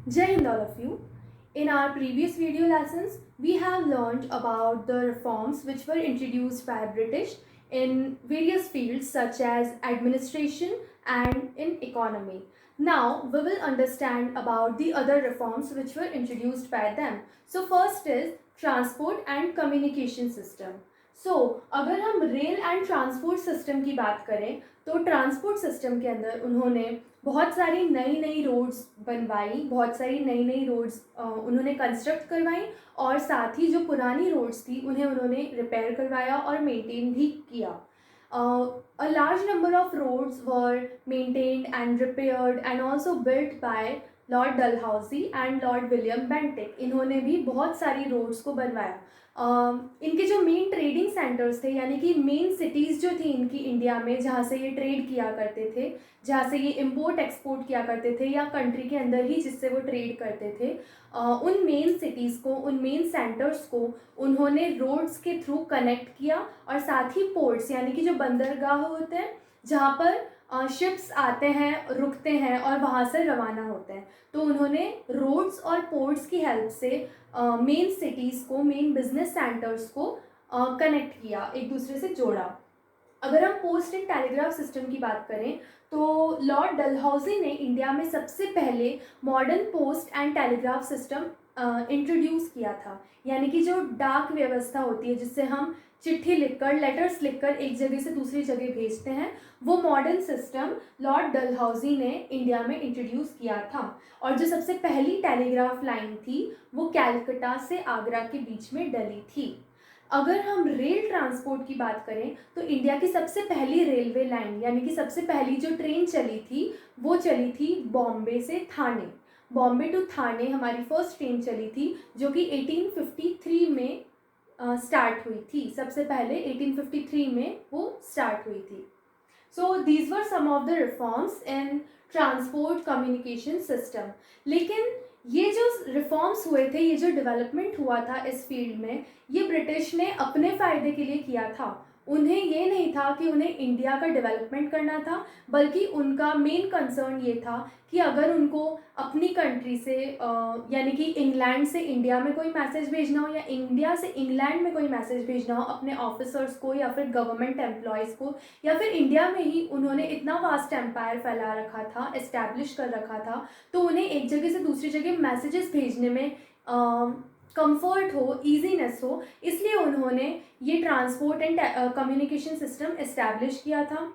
Jai Hind all of you. In our previous video lessons, we have learned about the reforms which were introduced by British in various fields such as administration and in economy. Now we will understand about the other reforms which were introduced by them. So first is transport and communication system. अगर हम rail and transport system की बात करें तो transport system के अंदर उन्होंने बहुत सारी नई नई रोड्स बनवाई, बहुत सारी नई नई रोड्स उन्होंने कंस्ट्रक्ट करवाई और साथ ही जो पुरानी रोड्स थी उन्हें उन्होंने रिपेयर करवाया और मेंटेन भी किया. A large number of roads were maintained and repaired and also built by Lord Dalhousie and Lord William Bentinck. इन्होंने भी बहुत सारी रोड्स को बनवाया. इनके जो मेन ट्रेडिंग सेंटर्स थे यानी कि मेन सिटीज़ जो थी इनकी इंडिया में जहाँ से ये ट्रेड किया करते थे, जहाँ से ये इम्पोर्ट एक्सपोर्ट किया करते थे या कंट्री के अंदर ही जिससे वो ट्रेड करते थे, उन मेन सिटीज़ को, उन मेन सेंटर्स को उन्होंने रोड्स के थ्रू कनेक्ट किया और साथ ही पोर्ट्स यानी कि जो बंदरगाह होते हैं जहाँ पर शिप्स आते हैं, रुकते हैं और वहाँ से रवाना होते हैं, तो उन्होंने रोड्स और पोर्ट्स की हेल्प से मेन सिटीज़ को, मेन बिजनेस सेंटर्स को कनेक्ट किया, एक दूसरे से जोड़ा. अगर हम पोस्ट एंड टेलीग्राफ सिस्टम की बात करें तो लॉर्ड डलहौजी ने इंडिया में सबसे पहले modern post and telegraph system introduce किया था. यानी कि जो डाक व्यवस्था होती है जिससे हम चिट्ठी लिखकर, लेटर्स लिखकर एक जगह से दूसरी जगह भेजते हैं, वो मॉडर्न सिस्टम लॉर्ड डलहौजी ने इंडिया में इंट्रोड्यूस किया था. और जो सबसे पहली टेलीग्राफ लाइन थी वो कैलकटा से आगरा के बीच में डली थी. अगर हम रेल ट्रांसपोर्ट की बात करें तो इंडिया की सबसे पहली रेलवे लाइन यानी कि सबसे पहली जो ट्रेन चली थी वो चली थी बॉम्बे से थाने. बॉम्बे टू थाने हमारी फर्स्ट ट्रेन चली थी जो कि 1853 में स्टार्ट हुई थी. सबसे पहले 1853 में वो स्टार्ट हुई थी. So these were some of the reforms in transport communication system. लेकिन ये जो रिफॉर्म्स हुए थे, ये जो डेवलपमेंट हुआ था इस फील्ड में, ये ब्रिटिश ने अपने फ़ायदे के लिए किया था. उन्हें ये नहीं था कि उन्हें इंडिया का डेवलपमेंट करना था, बल्कि उनका मेन कंसर्न ये था कि अगर उनको अपनी कंट्री से यानी कि इंग्लैंड से इंडिया में कोई मैसेज भेजना हो या इंडिया से इंग्लैंड में कोई मैसेज भेजना हो अपने ऑफिसर्स को या फिर गवर्नमेंट एम्प्लॉयज़ को, या फिर इंडिया में ही उन्होंने इतना वास्ट एम्पायर फैला रखा था, इस्टेब्लिश कर रखा था, तो उन्हें एक जगह से दूसरी जगह मैसेजेस भेजने में कंफर्ट हो, ईजीनेस हो, इसलिए उन्होंने ये transport and communication system establish किया था.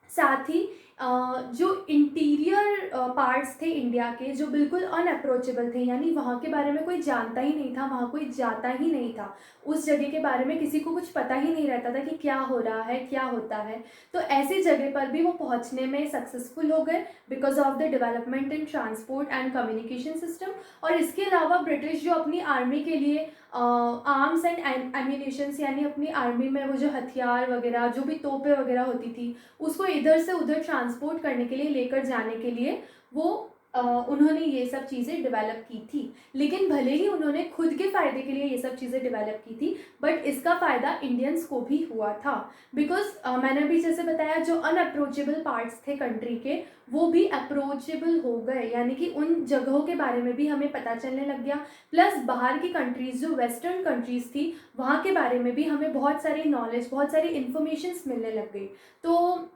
साथ ही जो इंटीरियर पार्ट्स थे इंडिया के जो बिल्कुल अनअप्रोचेबल थे, यानी वहाँ के बारे में कोई जानता ही नहीं था, वहाँ कोई जाता ही नहीं था, उस जगह के बारे में किसी को कुछ पता ही नहीं रहता था कि क्या हो रहा है, क्या होता है, तो ऐसी जगह पर भी वो पहुँचने में सक्सेसफुल हो गए because of the development in transport and communication system. और इसके अलावा ब्रिटिश जो अपनी आर्मी के लिए आर्म्स एंड एम्यूनेशंस यानी अपनी आर्मी में वो जो हथियार वगैरह, जो भी तोपें वगैरह होती थी, उसको इधर से उधर ट्रांसपोर्ट करने के लिए, लेकर जाने के लिए वो उन्होंने ये सब चीज़ें डेवलप की थी. लेकिन भले ही उन्होंने खुद के फ़ायदे के लिए ये सब चीज़ें डेवलप की थी, बट इसका फ़ायदा इंडियंस को भी हुआ था. बिकॉज मैंने भी जैसे बताया, जो अनअप्रोचेबल पार्ट्स थे कंट्री के वो भी अप्रोचेबल हो गए, यानी कि उन जगहों के बारे में भी हमें पता चलने लग गया. प्लस बाहर की कंट्रीज़, जो वेस्टर्न कंट्रीज़ थी, वहाँ के बारे में भी हमें बहुत सारी नॉलेज, बहुत सारी इन्फॉर्मेशंस मिलने लग गई. तो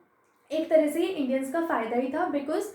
एक तरह से ये इंडियंस का फ़ायदा ही था बिकॉज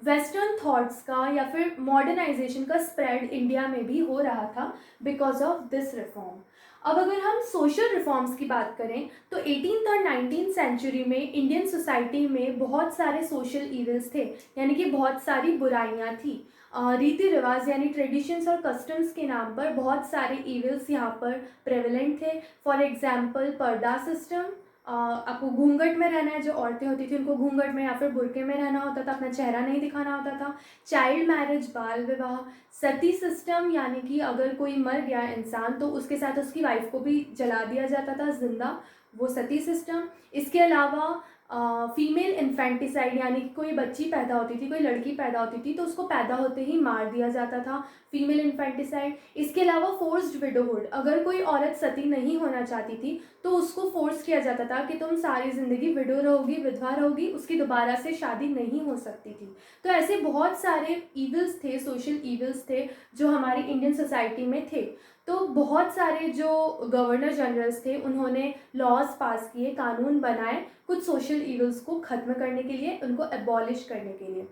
वेस्टर्न थॉट्स का या फिर मॉडर्नाइजेशन का स्प्रेड इंडिया में भी हो रहा था बिकॉज ऑफ दिस रिफॉर्म. अब अगर हम सोशल रिफॉर्म्स की बात करें तो 18th और 19th सेंचुरी में इंडियन सोसाइटी में बहुत सारे सोशल इवल्स थे, यानी कि बहुत सारी बुराइयां थी. रीति रिवाज यानी ट्रेडिशंस और कस्टम्स के नाम पर बहुत सारे इवल्स यहाँ पर प्रेवलेंट थे. फॉर एग्जांपल पर्दा सिस्टम, आपको घूंघट में रहना है, जो औरतें होती थी उनको घूंघट में या फिर बुर्के में रहना होता था, अपना चेहरा नहीं दिखाना होता था. चाइल्ड मैरिज, बाल विवाह, सती सिस्टम यानी कि अगर कोई मर गया इंसान तो उसके साथ उसकी वाइफ को भी जला दिया जाता था जिंदा, वो सती सिस्टम. इसके अलावा फीमेल इन्फेंटिसाइड, यानी कि कोई बच्ची पैदा होती थी, कोई लड़की पैदा होती थी तो उसको पैदा होते ही मार दिया जाता था, फीमेल इन्फेंटिसाइड। इसके अलावा फोर्स्ड विडोहुड, अगर कोई औरत सती नहीं होना चाहती थी तो उसको फोर्स किया जाता था कि तुम सारी ज़िंदगी विडो रहोगी, विधवा रहोगी, उसकी दोबारा से शादी नहीं हो सकती थी। तो ऐसे बहुत सारे ईवल्स थे, सोशल ईवल्स थे जो हमारी इंडियन सोसाइटी में थे। तो बहुत सारे जो गवर्नर जनरल्स थे उन्होंने लॉज पास किए, कानून बनाए कुछ सोशल इवल्स को ख़त्म करने के लिए, उनको एबॉलिश करने के लिए।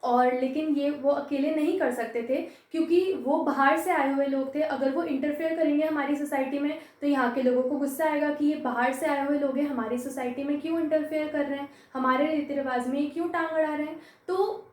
और लेकिन ये वो अकेले नहीं कर सकते थे क्योंकि वो बाहर से आए हुए लोग थे। अगर वो इंटरफेयर करेंगे हमारी सोसाइटी में तो यहाँ के लोगों को गुस्सा आएगा कि ये बाहर से आए हुए लोग हैं, हमारी सोसाइटी में क्यों इंटरफेयर कर रहे हैं, हमारे रीति रिवाज में क्यों टांग अड़ा रहे हैं। तो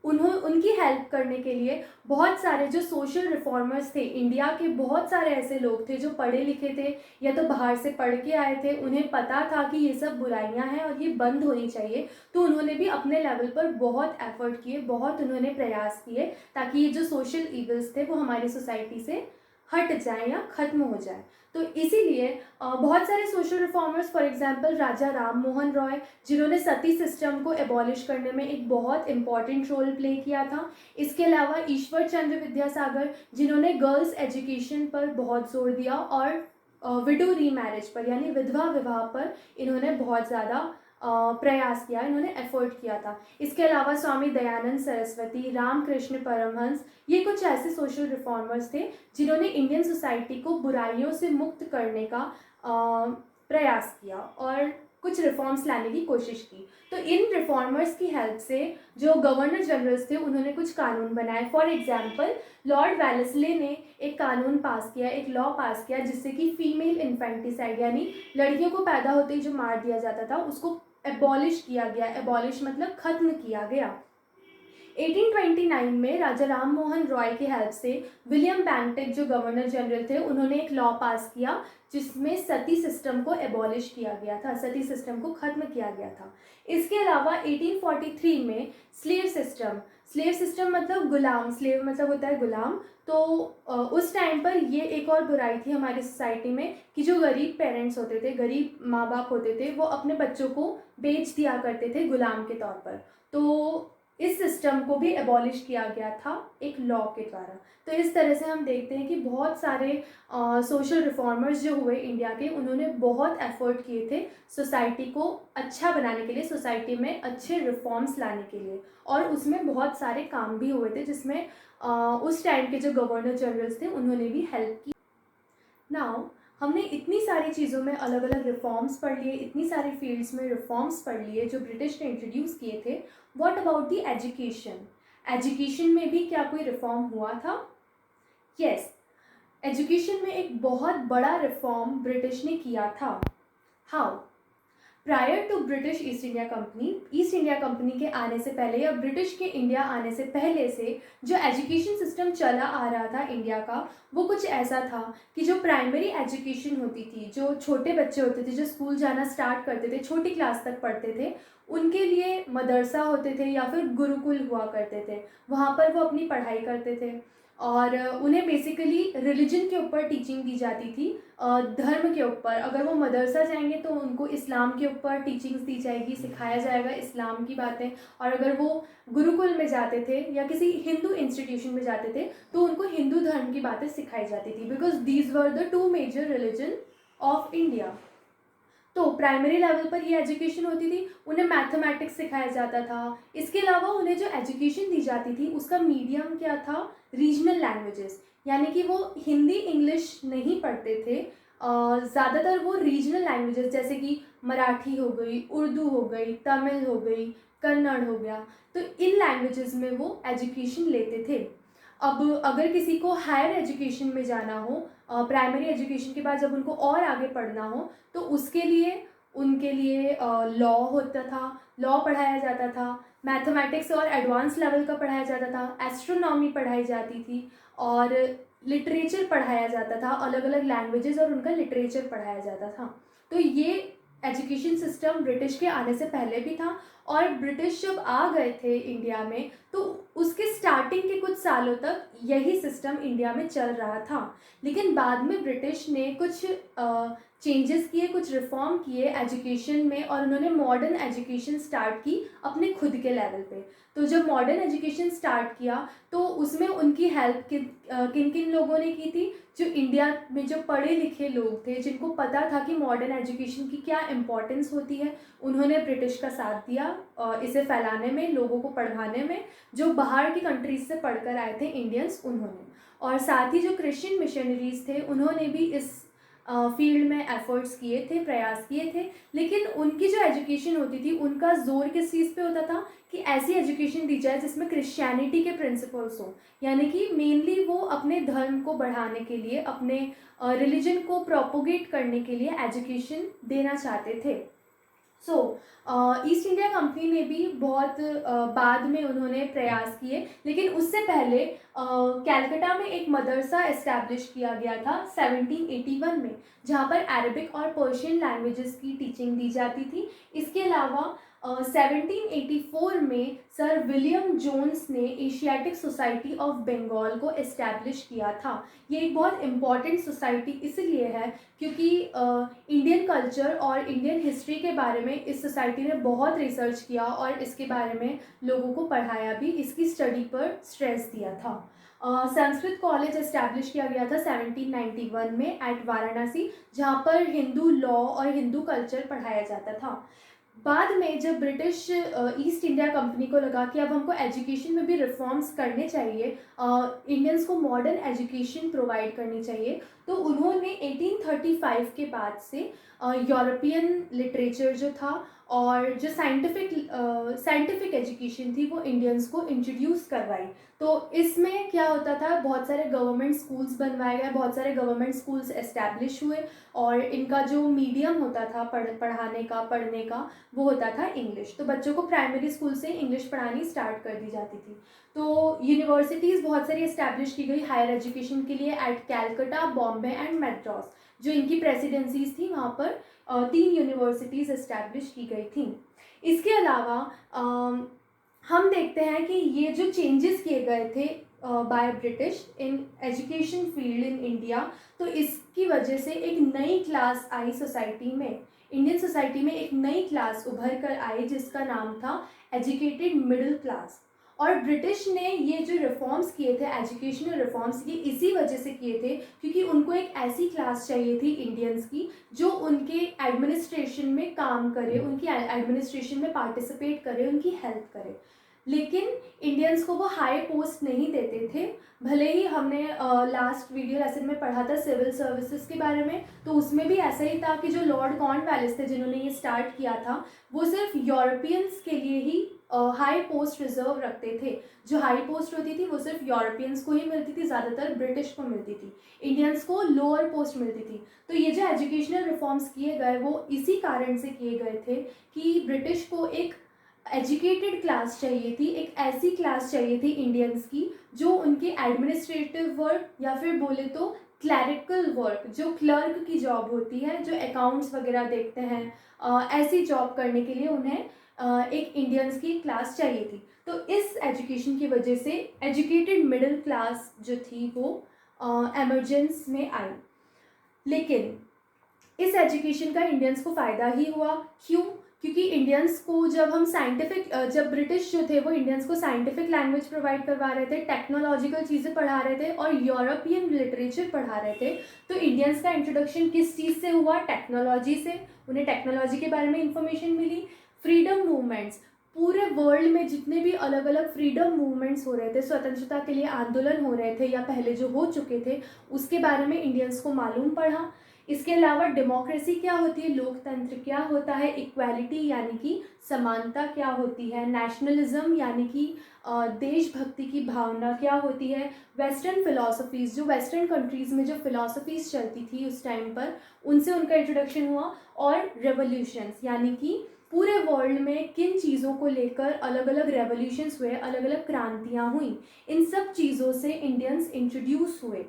उनकी हेल्प करने के लिए बहुत सारे जो सोशल रिफॉर्मर्स थे, इंडिया के बहुत सारे ऐसे लोग थे जो पढ़े लिखे थे या तो बाहर से पढ़ के आए थे, उन्हें पता था कि ये सब बुराइयां हैं और ये बंद होनी चाहिए। तो उन्होंने भी अपने लेवल पर बहुत एफर्ट किए, बहुत उन्होंने प्रयास किए ताकि ये जो सोशल इवल्स थे वो हमारी सोसाइटी से हट जाए या ख़त्म हो जाए। तो इसीलिए बहुत सारे सोशल रिफॉर्मर्स, फॉर एग्जांपल राजा राम मोहन रॉय, जिन्होंने सती सिस्टम को एबॉलिश करने में एक बहुत इंपॉर्टेंट रोल प्ले किया था। इसके अलावा ईश्वर चंद्र विद्यासागर, जिन्होंने गर्ल्स एजुकेशन पर बहुत जोर दिया और विडो रीमैरिज पर यानी विधवा विवाह पर इन्होंने बहुत ज़्यादा प्रयास किया, इन्होंने एफर्ट किया था। इसके अलावा स्वामी दयानंद सरस्वती, रामकृष्ण परमहंस, ये कुछ ऐसे सोशल रिफॉर्मर्स थे जिन्होंने इंडियन सोसाइटी को बुराइयों से मुक्त करने का प्रयास किया और कुछ रिफॉर्म्स लाने की कोशिश की। तो इन रिफॉर्मर्स की हेल्प से जो गवर्नर जनरल्स थे उन्होंने कुछ कानून बनाए। फॉर एग्जांपल लॉर्ड वेलेस्ले ने एक कानून पास किया, एक लॉ पास किया जिससे कि फीमेल इन्फेंटिसाइड यानी लड़कियों को पैदा होते ही जो मार दिया जाता था उसको एबॉलिश किया गया। एबॉलिश मतलब ख़त्म किया गया। 1829 में राजा राम मोहन रॉय की हेल्प से विलियम बैंटिक जो गवर्नर जनरल थे उन्होंने एक लॉ पास किया जिसमें सती सिस्टम को एबॉलिश किया गया था, सती सिस्टम को ख़त्म किया गया था। इसके अलावा 1843 में स्लेव सिस्टम मतलब गुलाम, स्लेव मतलब होता है गुलाम। तो उस टाइम पर ये एक और बुराई थी हमारी सोसाइटी में कि जो गरीब पेरेंट्स होते थे, गरीब माँ बाप होते थे, वो अपने बच्चों को बेच दिया करते थे गुलाम के तौर पर। तो इस सिस्टम को भी एबॉलिश किया गया था एक लॉ के द्वारा। तो इस तरह से हम देखते हैं कि बहुत सारे सोशल रिफॉर्मर्स जो हुए इंडिया के, उन्होंने बहुत एफर्ट किए थे सोसाइटी को अच्छा बनाने के लिए, सोसाइटी में अच्छे रिफॉर्म्स लाने के लिए, और उसमें बहुत सारे काम भी हुए थे जिसमें उस टाइम के जो गवर्नर जनरल्स थे उन्होंने भी हेल्प की। नाउ हमने इतनी सारी चीज़ों में अलग अलग रिफॉर्म्स पढ़ लिए, इतनी सारी फील्ड्स में रिफॉर्म्स पढ़ लिए जो ब्रिटिश ने इंट्रोड्यूस किए थे। What about the education? Education में भी क्या कोई रिफॉर्म हुआ था? यस, एजुकेशन में एक बहुत बड़ा रिफॉर्म ब्रिटिश ने किया था। How? Prior to British East India Company के आने से पहले या ब्रिटिश के इंडिया आने से पहले से जो एजुकेशन सिस्टम चला आ रहा था इंडिया का, वो कुछ ऐसा था कि जो प्राइमरी एजुकेशन होती थी, जो छोटे बच्चे होते थे जो स्कूल जाना स्टार्ट करते थे, छोटी क्लास तक पढ़ते थे, उनके लिए मदरसा होते थे या फिर गुरुकुल हुआ करते थे। वहाँ पर वो अपनी पढ़ाई करते थे और उन्हें बेसिकली रिलीजन के ऊपर टीचिंग दी जाती थी, धर्म के ऊपर। अगर वो मदरसा जाएंगे तो उनको इस्लाम के ऊपर टीचिंग्स दी जाएगी, सिखाया जाएगा इस्लाम की बातें। और अगर वो गुरुकुल में जाते थे या किसी हिंदू इंस्टीट्यूशन में जाते थे तो उनको हिंदू धर्म की बातें सिखाई जाती थी, because these were the two major religion of India. तो प्राइमरी लेवल पर ये एजुकेशन होती थी, उन्हें मैथमेटिक्स सिखाया जाता था। इसके अलावा उन्हें जो एजुकेशन दी जाती थी उसका मीडियम क्या था? रीजनल लैंग्वेजेस, यानी कि वो हिंदी इंग्लिश नहीं पढ़ते थे, ज़्यादातर वो रीजनल लैंग्वेजेस जैसे कि मराठी हो गई, उर्दू हो गई, तमिल हो गई, कन्नड़ हो गया, तो इन लैंग्वेजेस में वो एजुकेशन लेते थे। अब अगर किसी को हायर एजुकेशन में जाना हो, प्राइमरी एजुकेशन के बाद जब उनको और आगे पढ़ना हो तो उसके लिए उनके लिए लॉ होता था, लॉ पढ़ाया जाता था, मैथमेटिक्स और एडवांस लेवल का पढ़ाया जाता था, एस्ट्रोनॉमी पढ़ाई जाती थी और लिटरेचर पढ़ाया जाता था, अलग अलग लैंग्वेजेस और उनका लिटरेचर पढ़ाया जाता था। तो ये एजुकेशन सिस्टम ब्रिटिश के आने से पहले भी था, और ब्रिटिश जब आ गए थे इंडिया में तो उसके स्टार्टिंग के कुछ कुछ सालों तक यही सिस्टम इंडिया में चल रहा था, लेकिन बाद में ब्रिटिश ने कुछ चेंजेस किए, कुछ रिफॉर्म किए एजुकेशन में, और उन्होंने मॉडर्न एजुकेशन स्टार्ट की अपने खुद के लेवल पे। तो जब मॉडर्न एजुकेशन स्टार्ट किया तो उसमें उनकी हेल्प किन किन लोगों ने की थी? जो इंडिया में जो पढ़े लिखे लोग थे, जिनको पता था कि मॉडर्न एजुकेशन की क्या इम्पोर्टेंस होती है, उन्होंने ब्रिटिश का साथ दिया इसे फैलाने में, लोगों को पढ़ाने में। जो बाहर की कंट्रीज से पढ़कर आए थे इंडियंस, उन्होंने, और साथ ही जो क्रिश्चियन मिशनरीज थे, उन्होंने भी इस फील्ड में एफर्ट्स किए थे, प्रयास किए थे। लेकिन उनकी जो एजुकेशन होती थी, उनका जोर किस चीज़ पे होता था कि ऐसी एजुकेशन दी जाए जिसमें क्रिश्चियनिटी के प्रिंसिपल्स हों, यानी कि मेनली वो अपने धर्म को बढ़ाने के लिए, अपने रिलीजन को प्रोपोगेट करने के लिए एजुकेशन देना चाहते थे। ईस्ट इंडिया कंपनी ने भी बहुत बाद में उन्होंने प्रयास किए, लेकिन उससे पहले कैलकाटा में एक मदरसा इस्टेब्लिश किया गया था 1781 में, जहाँ पर अरबिक और पर्शियन लैंग्वेजेस की टीचिंग दी जाती थी। इसके अलावा 1784 में सर विलियम जोन्स ने एशियाटिक सोसाइटी ऑफ बंगाल को इस्टेब्लिश किया था। ये एक बहुत इम्पॉर्टेंट सोसाइटी इसलिए है क्योंकि इंडियन कल्चर और इंडियन हिस्ट्री के बारे में इस सोसाइटी ने बहुत रिसर्च किया और इसके बारे में लोगों को पढ़ाया भी, इसकी स्टडी पर स्ट्रेस दिया था। संस्कृत कॉलेज इस्टेब्लिश किया गया था 1791 में एट वाराणसी, जहाँ पर हिंदू लॉ और हिंदू कल्चर पढ़ाया जाता था। बाद में जब ब्रिटिश ईस्ट इंडिया कंपनी को लगा कि अब हमको एजुकेशन में भी रिफॉर्म्स करने चाहिए, इंडियंस को मॉडर्न एजुकेशन प्रोवाइड करनी चाहिए, तो उन्होंने 1835 के बाद से यूरोपियन लिटरेचर जो था और जो साइंटिफिक एजुकेशन थी, वो इंडियंस को इंट्रोड्यूस करवाई। तो इसमें क्या होता था, बहुत सारे गवर्नमेंट स्कूल्स बनवाए गए, बहुत सारे गवर्नमेंट स्कूल्स एस्टैब्लिश हुए, और इनका जो मीडियम होता था पढ़ाने का, पढ़ने का, वो होता था इंग्लिश। तो बच्चों को प्राइमरी स्कूल से इंग्लिश पढ़ानी स्टार्ट कर दी जाती थी। तो यूनिवर्सिटीज़ बहुत सारी इस्टेब्लिश की गई हायर एजुकेशन के लिए एट कैलकाटा, बॉम्बे एंड मैड्रास। जो इनकी प्रेसिडेंसीज थी, वहाँ पर 3 यूनिवर्सिटीज़ इस्टेब्लिश की गई थी। इसके अलावा हम देखते हैं कि ये जो चेंजेस किए गए थे by British in education field in India, तो इसकी वजह से एक नई क्लास आई सोसाइटी में, इंडियन सोसाइटी में एक नई क्लास उभर कर आई जिसका नाम था एजुकेटेड मिडिल क्लास। और ब्रिटिश ने ये जो रिफॉर्म्स किए थे, एजुकेशनल रिफॉर्म्स, ये इसी वजह से किए थे क्योंकि उनको एक ऐसी क्लास चाहिए थी इंडियंस की जो उनके एडमिनिस्ट्रेशन में काम करे, उनकी एडमिनिस्ट्रेशन में पार्टिसिपेट करे, उनकी हेल्प करे। लेकिन इंडियंस को वो हाई पोस्ट नहीं देते थे। भले ही हमने लास्ट वीडियो लेसन में पढ़ा था सिविल सर्विसेज के बारे में, तो उसमें भी ऐसा ही था कि जो लॉर्ड कॉर्नवालिस थे जिन्होंने ये स्टार्ट किया था, वो सिर्फ यूरोपियंस के लिए ही हाई पोस्ट रिजर्व रखते थे। जो हाई पोस्ट होती थी वो सिर्फ यूरोपियंस को ही मिलती थी, ज़्यादातर ब्रिटिश को मिलती थी, इंडियंस को लोअर पोस्ट मिलती थी। तो ये जो एजुकेशनल रिफॉर्म्स किए गए वो इसी कारण से किए गए थे कि ब्रिटिश को एक एजुकेटेड क्लास चाहिए थी, एक ऐसी क्लास चाहिए थी इंडियंस की जो उनके एडमिनिस्ट्रेटिव वर्क या फिर बोले तो क्लैरिकल वर्क, जो क्लर्क की जॉब होती है, जो अकाउंट्स वगैरह देखते हैं, ऐसी जॉब करने के लिए उन्हें एक इंडियंस की क्लास चाहिए थी। तो इस एजुकेशन की वजह से एजुकेटेड मिडिल क्लास जो थी वो एमरजेंस में आई। लेकिन इस एजुकेशन का इंडियंस को फ़ायदा ही हुआ। क्यों? क्योंकि इंडियंस को जब ब्रिटिश जो थे वो इंडियंस को साइंटिफिक लैंग्वेज प्रोवाइड करवा रहे थे, टेक्नोलॉजिकल चीज़ें पढ़ा रहे थे और यूरोपियन लिटरेचर पढ़ा रहे थे, तो इंडियंस का इंट्रोडक्शन किस चीज़ से हुआ? टेक्नोलॉजी से। उन्हें टेक्नोलॉजी के बारे में इंफॉर्मेशन मिली। फ्रीडम मूवमेंट्स, पूरे वर्ल्ड में जितने भी अलग अलग फ्रीडम मूवमेंट्स हो रहे थे, स्वतंत्रता के लिए आंदोलन हो रहे थे या पहले जो हो चुके थे, उसके बारे में इंडियंस को मालूम पड़ा। इसके अलावा डेमोक्रेसी क्या होती है, लोकतंत्र क्या होता है, इक्वालिटी यानी कि समानता क्या होती है, नेशनलिज्म यानी कि देशभक्ति की भावना क्या होती है, वेस्टर्न फिलॉसफीज़, जो वेस्टर्न कंट्रीज़ में जो फिलॉसफीज़ चलती थी उस टाइम पर, उनसे उनका इंट्रोडक्शन हुआ। और रेवोल्यूशंस यानी कि पूरे वर्ल्ड में किन चीज़ों को लेकर अलग अलग रेवोल्यूशंस हुए, अलग अलग क्रांतियाँ हुई, इन सब चीज़ों से इंडियंस इंट्रोड्यूस हुए।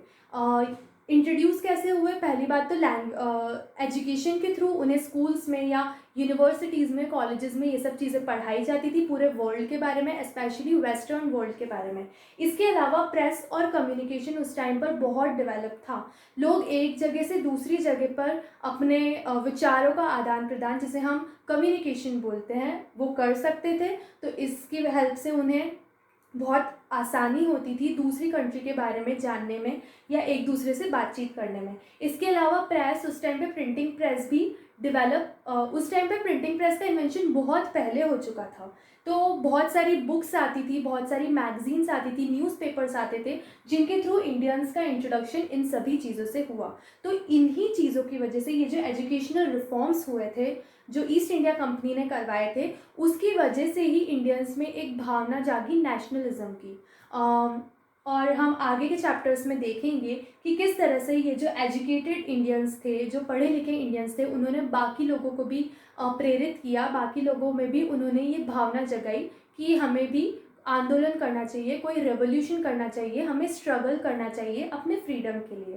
इंट्रोड्यूस कैसे हुए? पहली बात तो एजुकेशन के थ्रू, उन्हें स्कूल्स में या यूनिवर्सिटीज़ में, कॉलेजेस में ये सब चीज़ें पढ़ाई जाती थी पूरे वर्ल्ड के बारे में, स्पेशली वेस्टर्न वर्ल्ड के बारे में। इसके अलावा प्रेस और कम्युनिकेशन उस टाइम पर बहुत डेवलप था। लोग एक जगह से दूसरी जगह पर अपने विचारों का आदान प्रदान, जिसे हम कम्युनिकेशन बोलते हैं, वो कर सकते थे। तो इसकी हेल्प से उन्हें बहुत आसानी होती थी दूसरी कंट्री के बारे में जानने में या एक दूसरे से बातचीत करने में। इसके अलावा प्रेस, उस टाइम पे प्रिंटिंग प्रेस भी डेवलप, उस टाइम पे प्रिंटिंग प्रेस का इन्वेंशन बहुत पहले हो चुका था। तो बहुत सारी बुक्स आती थी, बहुत सारी मैगजीन्स आती थी, न्यूज़पेपर्स आते थे, जिनके थ्रू इंडियंस का इंट्रोडक्शन इन सभी चीज़ों से हुआ। तो इन्हीं चीज़ों की वजह से ये जो एजुकेशनल रिफॉर्म्स हुए थे, जो ईस्ट इंडिया कंपनी ने करवाए थे, उसकी वजह से ही इंडियंस में एक भावना जागी नेशनलिज्म की। और हम आगे के चैप्टर्स में देखेंगे कि किस तरह से ये जो एजुकेटेड इंडियंस थे, जो पढ़े लिखे इंडियंस थे, उन्होंने बाकी लोगों को भी प्रेरित किया, बाकी लोगों में भी उन्होंने ये भावना जगाई कि हमें भी आंदोलन करना चाहिए, कोई रेवोल्यूशन करना चाहिए, हमें स्ट्रगल करना चाहिए अपने फ्रीडम के लिए।